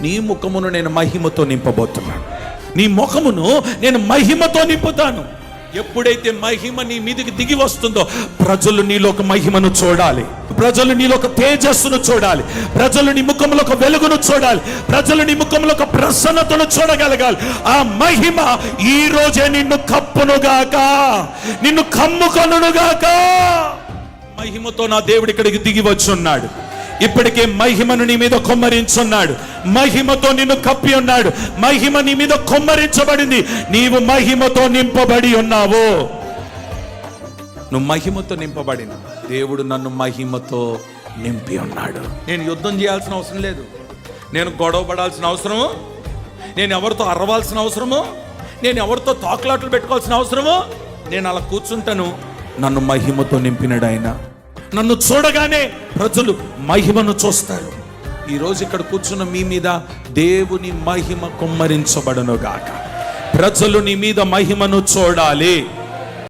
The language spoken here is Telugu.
నీ ముఖమును నేను మహిమతో నింపబోతున్నాను. నీ ముఖమును నేను మహిమతో నింపుతాను. ఎప్పుడైతే మహిమ నీ మీదకి దిగి వస్తుందో ప్రజలు నీలో ఒక మహిమను చూడాలి, ప్రజలు నీలో ఒక తేజస్సును చూడాలి, ప్రజలు నీ ముఖంలో ఒక వెలుగును చూడాలి, ప్రజలు నీ ముఖంలో ఒక ప్రసన్నతను చూడగలగాలి. ఆ మహిమ ఈ రోజే నిన్ను కప్పునుగాక, నిన్ను కమ్ముకొనుగాక. మహిమతో నా దేవుడు ఇక్కడికి దిగి వచ్చున్నాడు. ఇప్పటికే మహిమను నీ మీద కొమ్మరించున్నాడు. మహిమతో నిన్ను కప్పి ఉన్నాడు. మహిమ నీ మీద కొమ్మరించబడింది. నీవు మహిమతో నింపబడి ఉన్నావు. నువ్వు మహిమతో నింపబడిన దేవుడు నన్ను మహిమతో నింపి ఉన్నాడు. నేను యుద్ధం చేయాల్సిన అవసరం లేదు, నేను గొడవ పడాల్సిన అవసరము, నేను ఎవరితో అరవాల్సిన అవసరము, నేను ఎవరితో తాకులాటలు పెట్టుకోవాల్సిన అవసరము. నేను అలా కూర్చుంటాను. నన్ను మహిమతో నింపినాడు ఆయన. నన్ను చూడగానే ప్రజలు మహిమను చూస్తారు. ఈరోజు ఇక్కడ కూర్చున్న మీ మీద దేవుని మహిమ కుమ్మరించబడును గాక. ప్రజలు నీ మీద మహిమను చూడాలి.